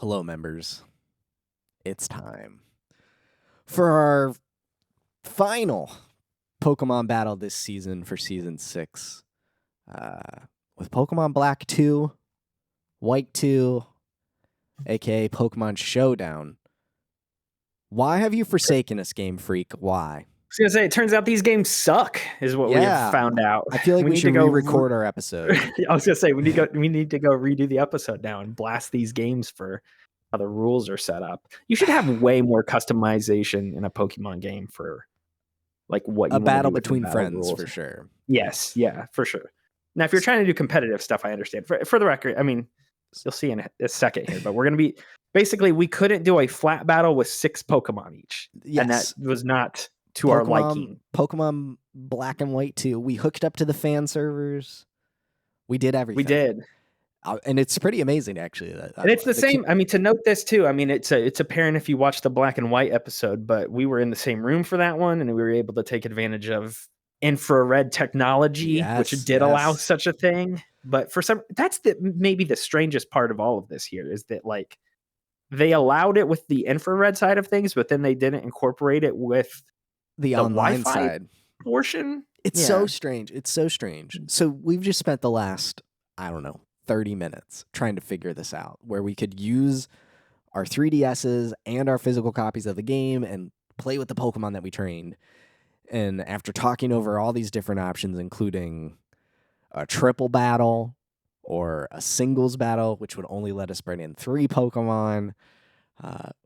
Hello, members. It's time for our final Pokemon battle this season for Season 6. With Pokemon Black 2, White 2, aka Pokemon Showdown. Why have you forsaken us, Game Freak? Why? I was going to say, it turns out these games suck, is what we have found out. I feel like we should re-record our episode. I was going to say, we need to go redo the episode now and blast these games for how the rules are set up. You should have way more customization in a Pokemon game for like what you a battle between friends rules. For sure. Yes, yeah, for sure. Now, if you're trying to do competitive stuff, I understand. For the record, I mean, you'll see in a second here, but we're going to be basically we couldn't do a flat battle with 6 Pokemon each, and that was not to our liking. Pokemon Black and White 2. We hooked up to the fan servers. We did everything. We did. And it's pretty amazing, actually. And it's the same. I mean, to note this too. I mean, it's apparent if you watch the Black and White episode, but we were in the same room for that one, and we were able to take advantage of infrared technology, which did allow such a thing. But for some, that's maybe the strangest part of all of this here is that like they allowed it with the infrared side of things, but then they didn't incorporate it with the online Wi-Fi side portion. It's so strange. It's so strange. So we've just spent the last, 30 minutes trying to figure this out, where we could use our 3DSs and our physical copies of the game and play with the Pokemon that we trained. And after talking over all these different options, including a triple battle or a singles battle, which would only let us bring in 3 Pokemon,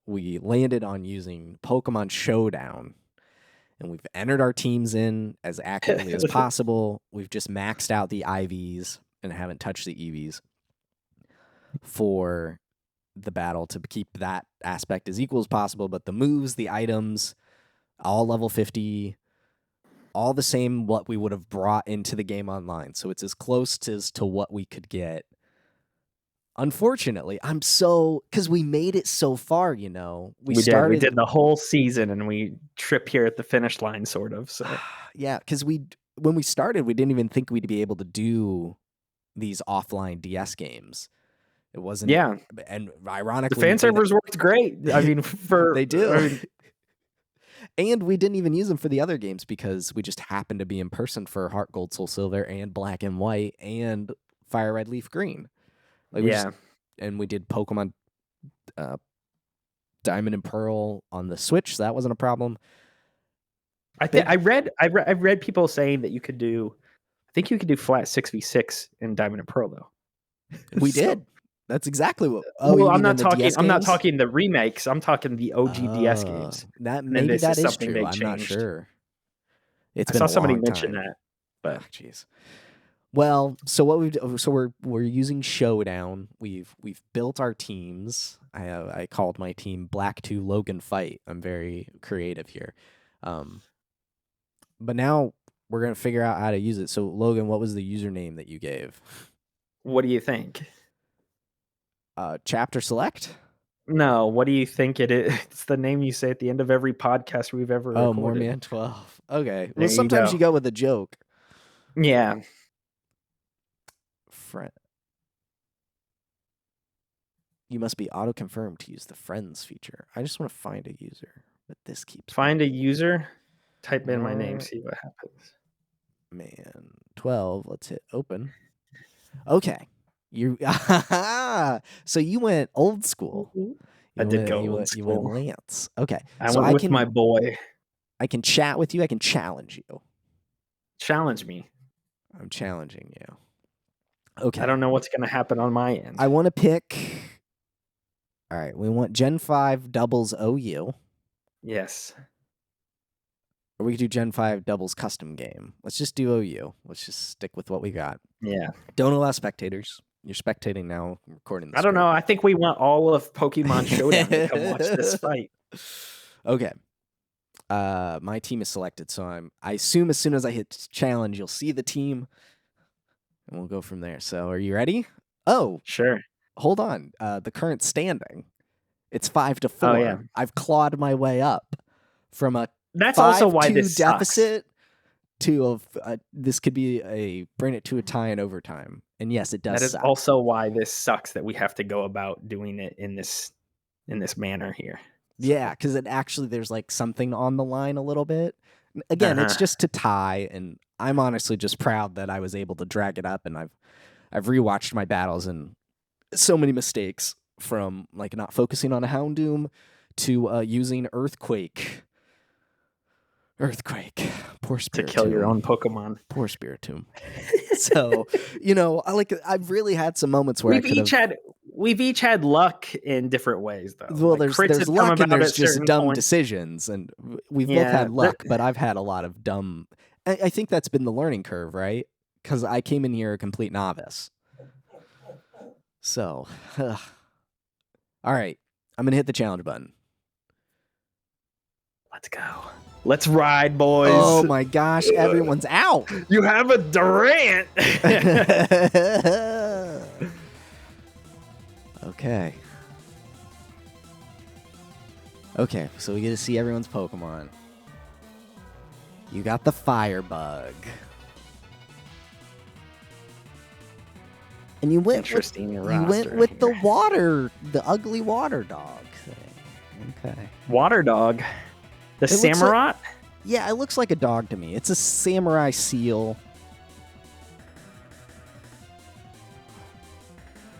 we landed on using Pokemon Showdown. And we've entered our teams in as accurately as possible. We've just maxed out the IVs and haven't touched the EVs for the battle to keep that aspect as equal as possible. But the moves, the items, all level 50, all the same what we would have brought into the game online. So it's as close to what we could get. Unfortunately, because we made it so far, We did the whole season, and we trip here at the finish line, sort of. So yeah, because when we started, we didn't even think we'd be able to do these offline DS games. It wasn't. Yeah, and ironically, the fan servers worked great. I mean, they do. And we didn't even use them for the other games because we just happened to be in person for Heart Gold, Soul Silver, and Black and White, and Fire Red, Leaf Green. And we did Pokemon Diamond and Pearl on the Switch, so that wasn't a problem. I read people saying that you could do. I think you could do flat 6v6 in Diamond and Pearl though. We did. That's exactly what. Well, I'm not talking the remakes. I'm talking the OG DS games. Maybe that is true. I'm not sure. I saw somebody mention that, but jeez. Well, so we're using Showdown. We've built our teams. I called my team Black 2 Logan Fight. I'm very creative here. But now we're gonna figure out how to use it. So Logan, what was the username that you gave? What do you think? Chapter Select? No, what do you think it is? It's the name you say at the end of every podcast we've ever recorded. Oh, Moreman 12. Okay. Well, sometimes you go with a joke. Yeah. Friend. You must be auto-confirmed to use the friends feature. I just want to find a user, but this keeps... Find a user? Type in my name, see what happens. Man, 12. Let's hit open. Okay. So you went old school. I did go old school. You went Lance. Okay. I went with my boy. I can chat with you. I can challenge you. Challenge me. I'm challenging you. Okay. I don't know what's going to happen on my end. I want to pick... All right. We want Gen 5 doubles OU. Yes. Or we could do Gen 5 doubles custom game. Let's just do OU. Let's just stick with what we got. Yeah. Don't allow spectators. You're spectating now. I'm recording this. I don't know. I think we want all of Pokemon Showdown to come watch this fight. Okay. My team is selected, so I assume as soon as I hit challenge, you'll see the team, and we'll go from there. So, are you ready? Oh, sure. Hold on. The current standing, it's 5-4. Oh, yeah. I've clawed my way up from a That's also why this deficit too of this could be a bring it to a tie in overtime. And yes, it does. That is suck. also why this sucks that we have to go about doing it in this manner here. Yeah, because it actually there's like something on the line a little bit. Again, it's just to tie, and I'm honestly just proud that I was able to drag it up, and I've rewatched my battles and so many mistakes from like not focusing on a Houndoom to using Earthquake. Poor Spiritomb. To kill your own Pokemon. Poor Spiritomb. So, I've really had some moments where we've each had luck in different ways, though. Well, there's luck and there's just dumb decisions, and we've both had luck, but I've had a lot of dumb. I think that's been the learning curve, right? Because I came in here a complete novice. So, all right, I'm gonna hit the challenge button. Let's go. Let's ride, boys. Oh my gosh, everyone's out. You have a Durant. Okay. Okay, so we get to see everyone's Pokemon. You got the Firebug. And you went with the water, the ugly water dog thing. Okay. Water dog. The Samurott? Yeah, it looks like a dog to me. It's a samurai seal.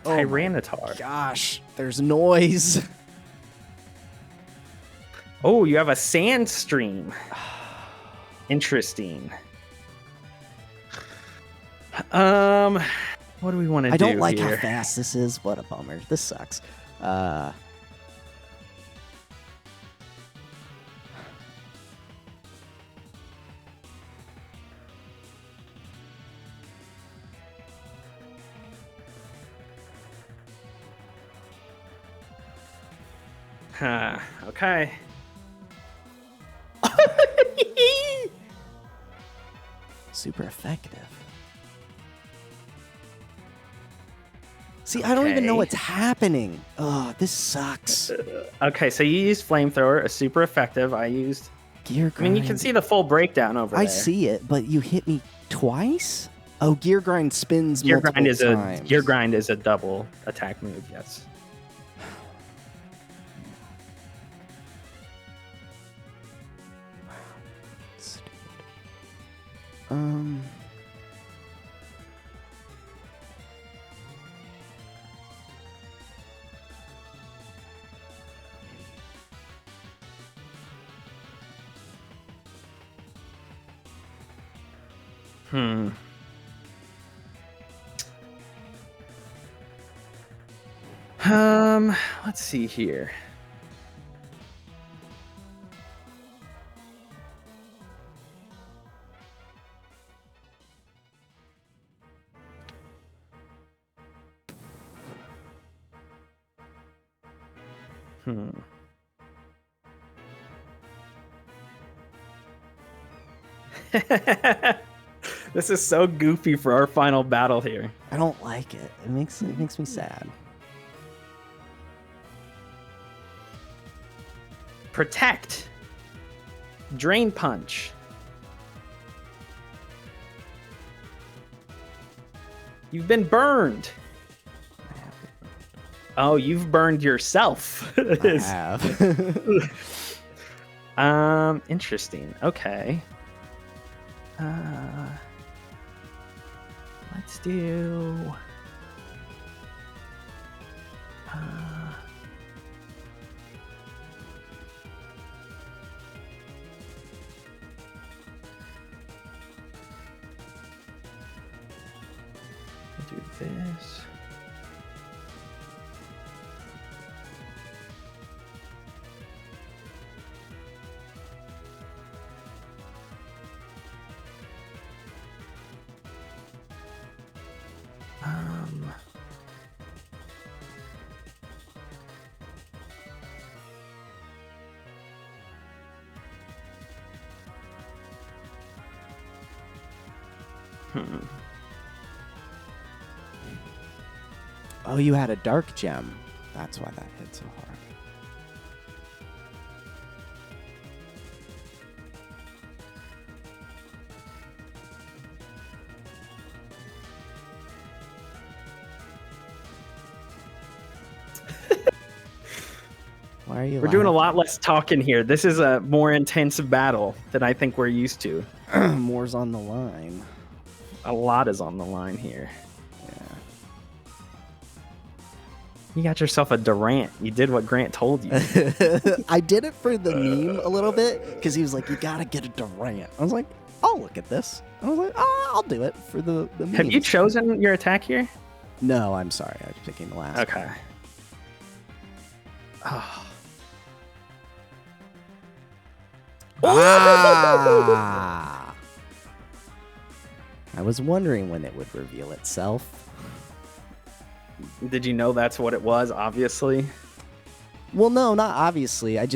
Tyranitar. Gosh, there's noise. Oh, you have a Sandstream. Interesting. What do we want to do? I don't like here? how fast this is. What a bummer. This sucks. Okay. Super effective. See, I don't even know what's happening. Oh, this sucks. Okay, so you used Flamethrower, a super effective. I used Gear Grind. I mean, you can see the full breakdown over there. I see it, but you hit me twice? Oh, Gear Grind spins multiple times. Gear Grind is a double attack move, yes. Let's see here. This is so goofy for our final battle here. I don't like it. It makes me sad. Protect. Drain Punch. You've been burned. Oh, you've burned yourself. I have. Interesting. Okay. Let's do. Do this. Oh, you had a dark gem. That's why that hit so hard. Why are you We're doing a lot less talking here. This is a more intense battle than I think we're used to. More's on the line. A lot is on the line here. Yeah. You got yourself a Durant. You did what Grant told you. I did it for the meme a little bit because he was like, you gotta get a Durant. I was like, I'll look at this. I was like, oh, I'll do it for the meme. Have you chosen your attack here? No, I'm sorry. I was picking the last. Okay. Oh. Ah! I was wondering when it would reveal itself. Did you know that's what it was, obviously? Well, no, not obviously. I've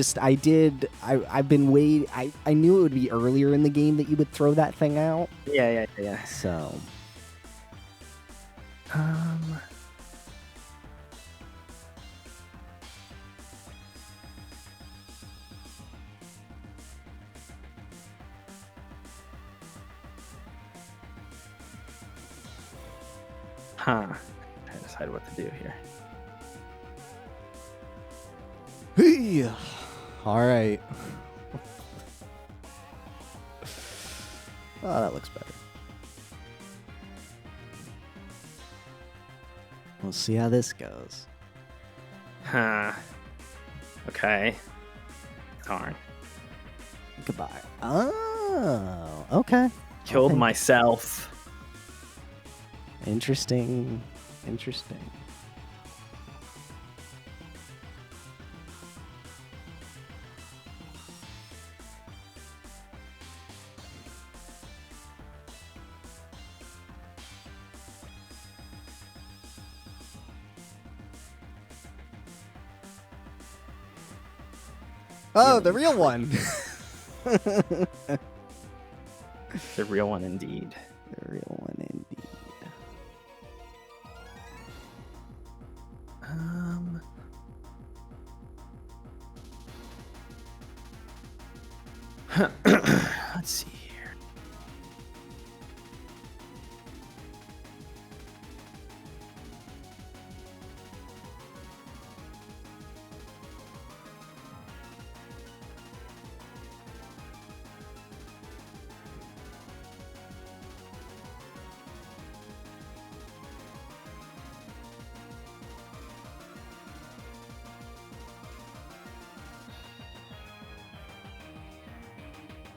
been waiting. I knew it would be earlier in the game that you would throw that thing out. Yeah. So. Trying to decide what to do here. Hey! All right. Oh, that looks better. We'll see how this goes. Okay. Darn. Goodbye. Oh, okay. Killed myself. Interesting. Oh, the real one. The real one indeed. The real one indeed. Let's see here.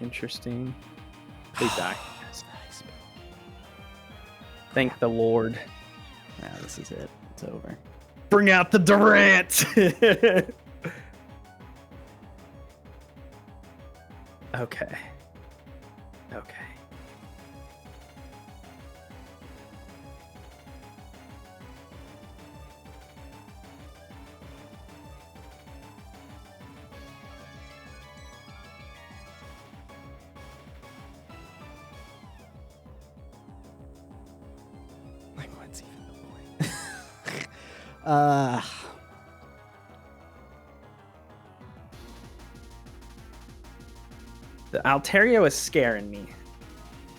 Interesting. They die. That's nice. Thank the Lord. Now this is it. It's over. Bring out the Durant. Okay. What's even the point? The Altaria is scaring me.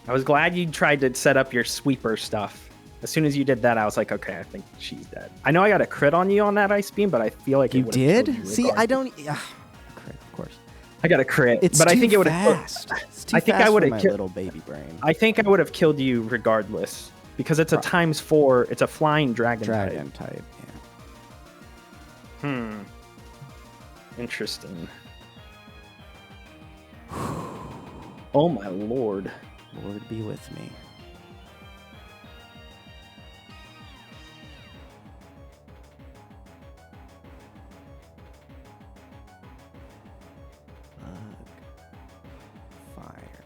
I was glad you tried to set up your sweeper stuff. As soon as you did that, I was like, okay, I think she's dead. I know I got a crit on you on that ice beam, but I feel like you did. See, I don't. Crit, of course. I got a crit, but I think it would have. I think I would have killed little baby brain. I think I would have killed you regardless because it's a ×4. It's a flying dragon type. Yeah. Interesting. Oh my lord. Lord be with me. Fire.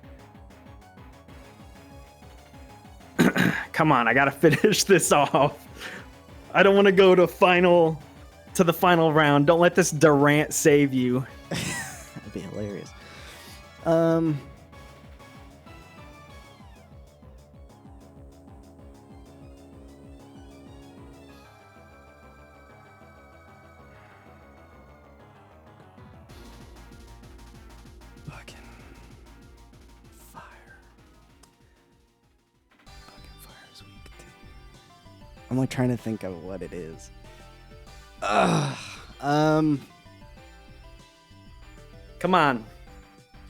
Come on, I gotta finish this off. I don't want to go to the final round. Don't let this Durant save you. That'd be hilarious. I'm like trying to think of what it is. Come on.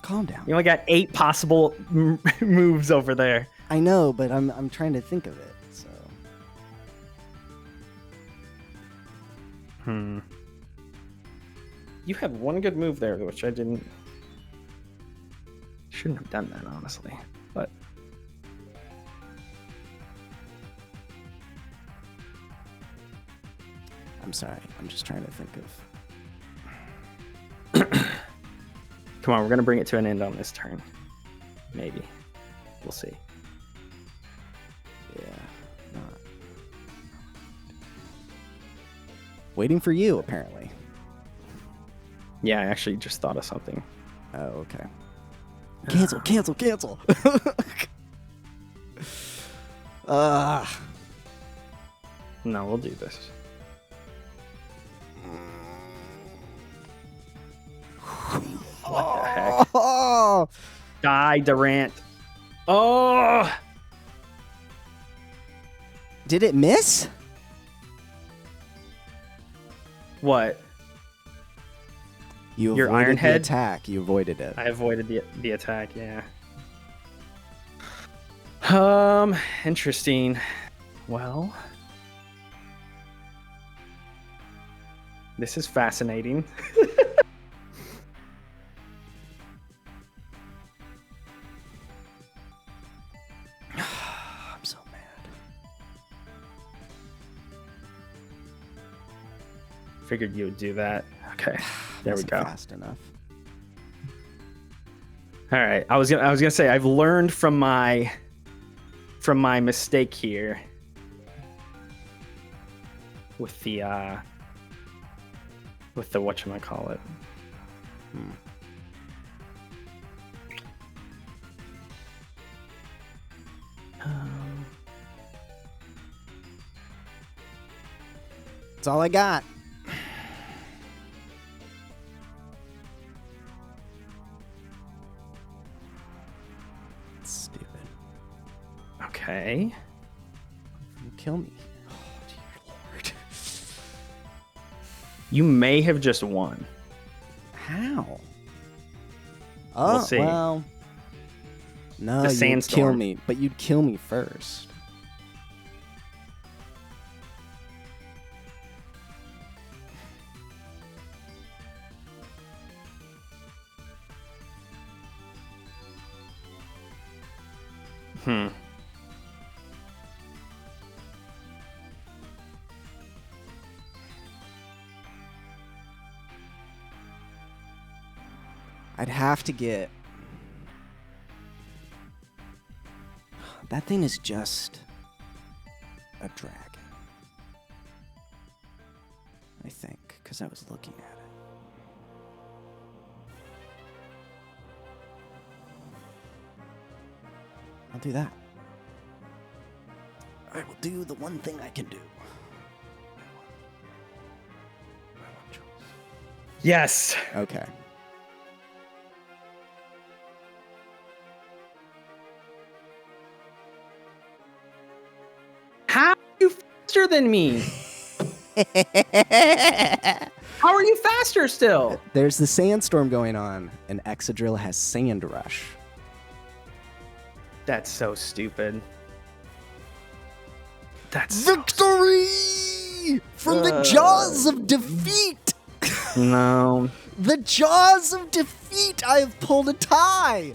Calm down. You only got 8 possible moves over there. I know, but I'm trying to think of it. So. You have one good move there, which I didn't. Shouldn't have done that, honestly. But I'm sorry. I'm just trying to think of. Come on, we're gonna bring it to an end on this turn. Maybe. We'll see. Yeah. Not. Waiting for you, apparently. Yeah, I actually just thought of something. Oh, okay. Cancel. No, we'll do this. What the heck? Oh! Die, Durant. Oh! Did it miss? What? You Your avoided Iron the Head? attack. You avoided it. I avoided the attack, yeah. Interesting. Well, this is fascinating. I'm so mad. Figured you would do that. Okay, there we go. Fast enough. All right, I was gonna say I've learned from my mistake here with the whatchamacallit. That's all I got. Stupid. Okay. You kill me. Oh, dear Lord. You may have just won. How? Oh, We'll see. Well, no, The you'd sandstorm. kill me, but you'd kill me first. I'd have to get... That thing is just a dragon. I think, because I was looking at it. I'll do that. I will do the one thing I can do. Yes. Okay. How are you faster than me? How are you faster still? There's the sandstorm going on, and Excadrill has Sand Rush. That's so stupid. That's Victory from the jaws of defeat. No. The jaws of defeat. I have pulled a tie.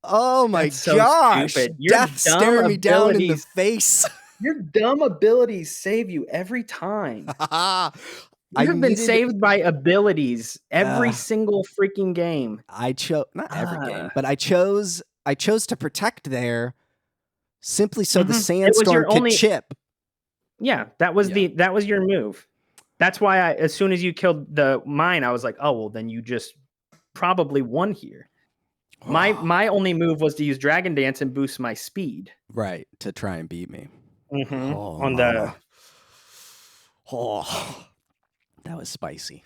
Oh my so gosh. stupid. Your Death staring me down in the face. Your dumb abilities save you every time. I You've been saved by abilities every single freaking game. I chose not every game, but I chose to protect there simply so the sandstorm could chip. Yeah, that was your move. That's why as soon as you killed mine, I was like, oh well, then you just probably won here. My only move was to use Dragon Dance and boost my speed. Right, to try and beat me. That was spicy.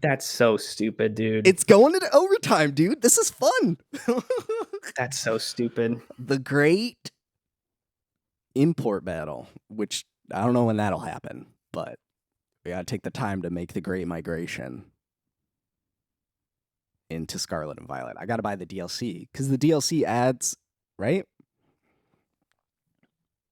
That's so stupid, dude. It's going into overtime, dude. This is fun. That's so stupid. The great import battle, which I don't know when that'll happen, but we gotta take the time to make the great migration. into Scarlet and Violet. I got to buy the DLC because the DLC adds, right?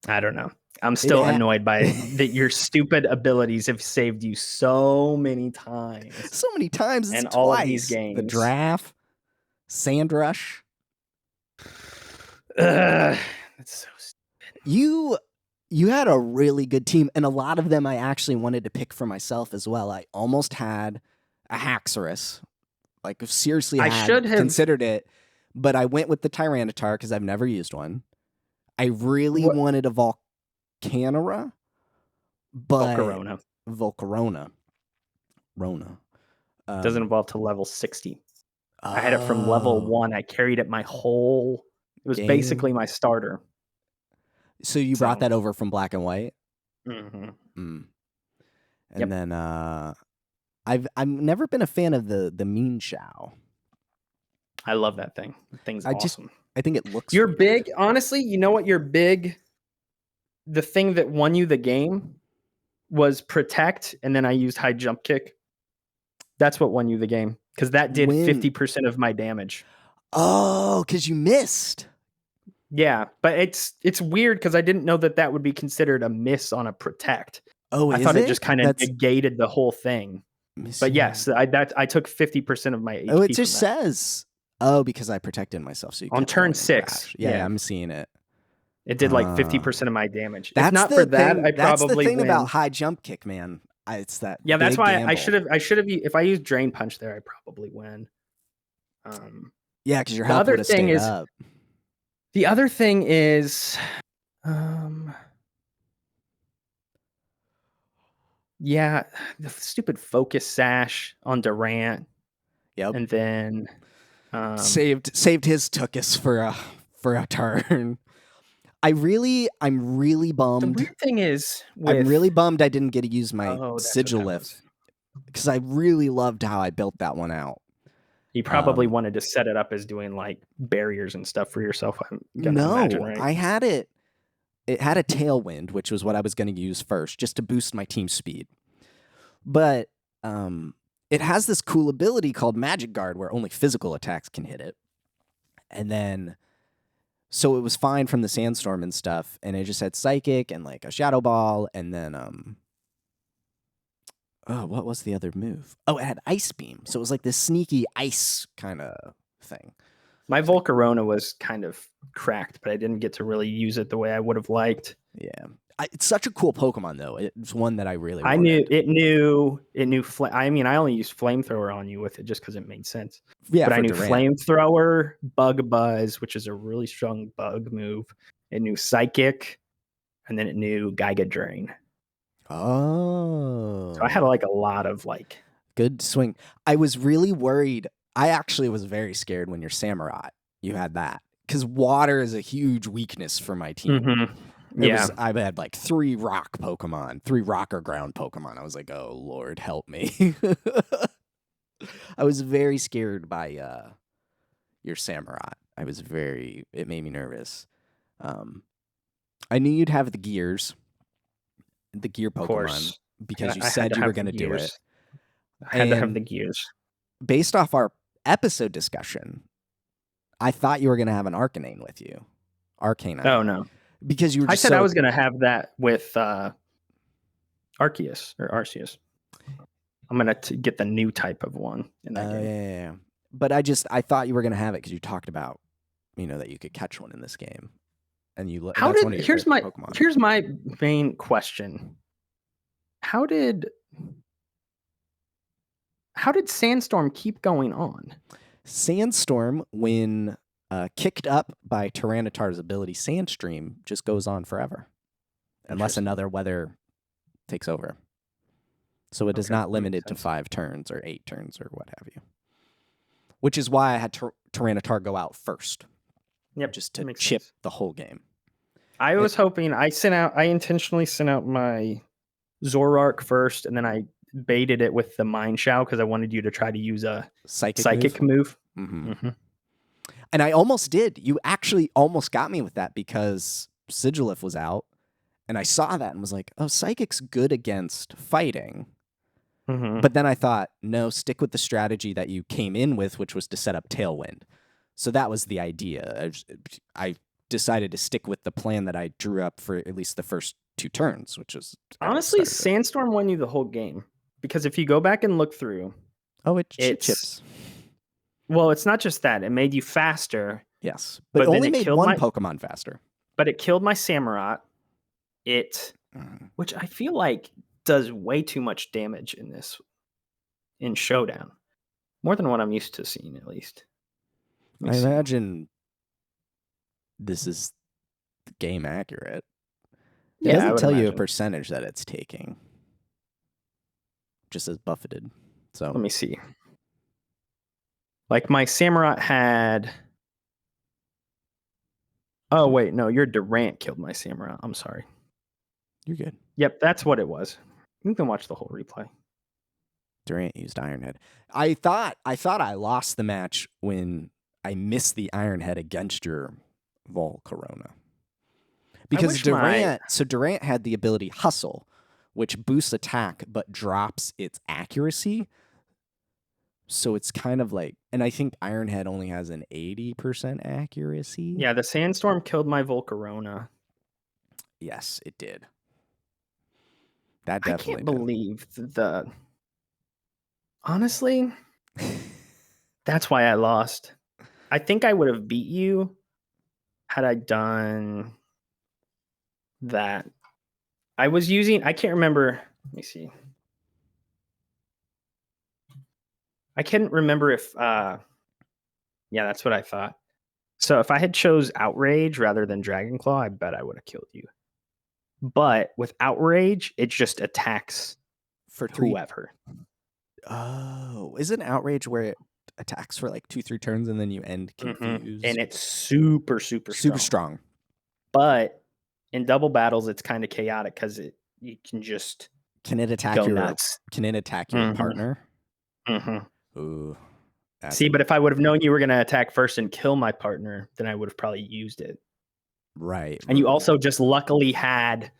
I don't know. I'm still annoyed by that. Your stupid abilities have saved you so many times. So many times. It's and twice. All of these games. The Draft, Sand Rush. That's so stupid. You had a really good team, and a lot of them I actually wanted to pick for myself as well. I almost had a Haxorus. Like, seriously, I should have considered it, but I went with the Tyranitar because I've never used one. I really wanted a Volcanora, but Volcarona. Rona. Doesn't evolve to level 60. I had it from level 1. I carried it my whole... It was basically my starter. So you brought that over from Black and White? Mm-hmm. And then I've never been a fan of the Mean Shao. I love that thing. The thing's awesome. I think it looks You're weird. Big. Honestly, you know what? You're big. The thing that won you the game was Protect, and then I used High Jump Kick. That's what won you the game, because that did 50% of my damage. Oh, because you missed. Yeah, but it's weird because I didn't know that would be considered a miss on a Protect. Oh, I thought it just kind of negated the whole thing. But yes, I took 50% of my HP. Oh, it just says, because I protected myself. So you on turn 6. Yeah, I'm seeing it. It did like 50% of my damage. That's if not for that, I that's probably the thing win. About High Jump Kick, man. It's that. Yeah, that's why gamble. I should have. If I used Drain Punch there, I probably win. Yeah, because your health would have stayed up. The other thing is, yeah, the stupid Focus Sash on Durant. Yep. And then saved his Tookus for a turn. I'm really bummed. The weird thing is, I'm really bummed I didn't get to use my Sigilith because I really loved how I built that one out. You probably wanted to set it up as doing like barriers and stuff for yourself. I'm gonna imagine, right? I had it. It had a Tailwind, which was what I was going to use first, just to boost my team speed. But it has this cool ability called Magic Guard, where only physical attacks can hit it. And then, so it was fine from the Sandstorm and stuff, and it just had Psychic and like a Shadow Ball, and then what was the other move? Oh, it had Ice Beam. So it was like this sneaky ice kind of thing. My Volcarona was kind of cracked, but I didn't get to really use it the way I would have liked. Yeah. It's such a cool Pokemon, though. It's one that I really wanted. I knew it knew. I mean, I only used Flamethrower on you with it just because it made sense. Yeah, but I knew Flamethrower, Bug Buzz, which is a really strong bug move. It knew Psychic, and then it knew Giga Drain. Oh. So I had like a lot of like good swing. I was really worried. I actually was very scared when you're Samurott. You had that because water is a huge weakness for my team. Mm-hmm. I had like 3 rock Pokemon, 3 rock or ground Pokemon. I was like, oh Lord, help me. I was very scared by your Samurott. It made me nervous. I knew you'd have the gear Pokemon, because you said you were going to do it. I had to have the gears. Based off our episode discussion, I thought you were going to have an Arcanine with you. Arcanine. Oh, no. Because you were just I said I was going to have that with Arceus or Arceus. I'm going to get the new type of one in that game. Yeah. But I thought you were going to have it because you talked about, that you could catch one in this game. And here's my main question. How did Sandstorm keep going on? Sandstorm, when kicked up by Tyranitar's ability, Sandstream just goes on forever. Unless another weather takes over. So it is not limited to 5 turns or 8 turns or what have you. Which is why I had Tyranitar go out first. Yep. Just to chip the whole game. I was hoping I intentionally sent out my Zoroark first, and then I baited it with the Mind Shao because I wanted you to try to use a psychic move. Mm-hmm. Mm-hmm. And I almost did. You actually almost got me with that because Sigilith was out, and I saw that and was like, oh, Psychic's good against fighting. But then I thought, no, stick with the strategy that you came in with, which was to set up Tailwind. So that was the idea. I decided to stick with the plan that I drew up for at least the first 2 turns, which was honestly, Sandstorm won you the whole game, because if you go back and look through, it's chips. Well, it's not just that; it made you faster. Yes, but it only made one Pokemon faster. But it killed my Samurott. Which I feel like does way too much damage in Showdown, more than what I'm used to seeing, at least. I imagine this is game accurate. It doesn't tell you a percentage that it's taking. Just as buffeted. So let me see. Like my Samurott had. Oh wait, no, your Durant killed my Samurott. I'm sorry. You're good. Yep, that's what it was. You can watch the whole replay. Durant used Iron Head. I thought I lost the match when I missed the Iron Head against your Volcarona. Because Durant had the ability Hustle, which boosts attack but drops its accuracy. So it's kind of like, and I think Iron Head only has an 80% accuracy. Yeah, the Sandstorm killed my Volcarona. Yes, it did. That definitely I can't believe honestly, that's why I lost. I think I would have beat you had I done that. I can't remember. Let me see. I can't remember if, yeah, that's what I thought. So if I had chose Outrage rather than Dragonclaw, I bet I would have killed you. But with Outrage, it just attacks for whoever. Oh, isn't Outrage where it attacks for like 2-3 turns and then you end confused? And it's super strong. But in double battles, it's kind of chaotic because you can just attack go nuts. Can it attack your partner? Ooh. See, but if I would have known you were going to attack first and kill my partner, then I would have probably used it. Right. And you also just luckily had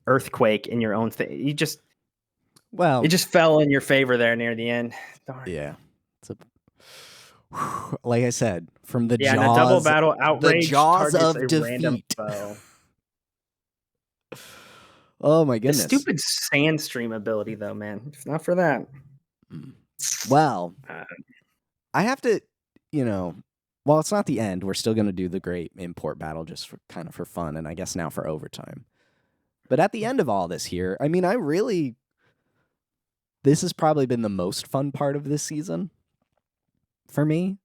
Earthquake in your own thing. It just fell in your favor there near the end. Darn. Yeah. Like I said, from the jaws, in a double battle, Outrage, the jaws of defeat. Oh my goodness! The stupid Sandstream ability, though, man. If not for that, well, I have to, Well, it's not the end. We're still going to do the great import battle just for fun, and I guess now for overtime. But at the end of all this here, I mean, this has probably been the most fun part of this season for me,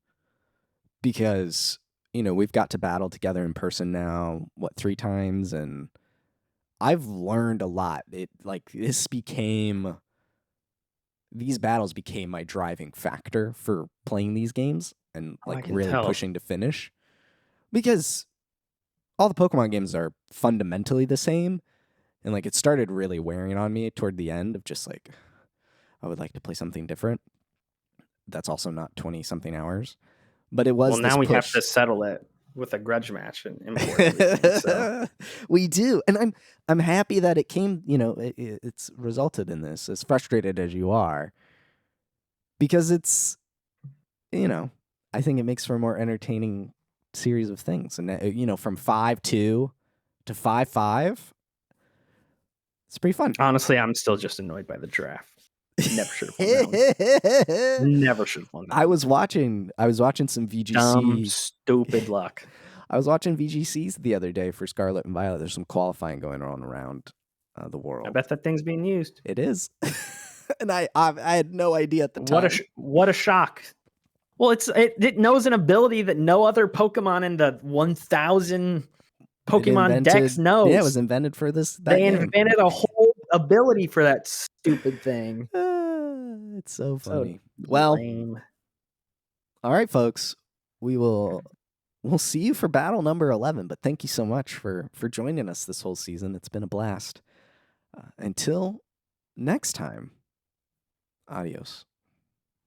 because, we've got to battle together in person now, 3 times, and I've learned a lot. These battles became my driving factor for playing these games and really pushing to finish, because all the Pokemon games are fundamentally the same. And it started really wearing on me toward the end of just I would like to play something different. That's also not 20 something hours, but it was. Well, now we have to settle it with a grudge match and import so. We do. And I'm happy that it came, it's resulted in this, as frustrated as you are, because it's, I think it makes for a more entertaining series of things. And, from 5-2 to 5-5, it's pretty fun. Honestly, I'm still just annoyed by the draft. Never should have won that one. Never should have won that. I was watching some VGCs. Dumb, stupid luck. I was watching VGCs the other day for Scarlet and Violet. There's some qualifying going on around the world. I bet that thing's being used. It is. And I had no idea at the time. What a shock. Well, it knows an ability that no other Pokemon in the 1,000 Pokemon Dex knows. Yeah, it was invented for this. They invented a whole ability for that stupid thing. It's so funny. Well, all right, folks. We'll see you for battle number 11. But thank you so much for joining us this whole season. It's been a blast. Until next time, adios.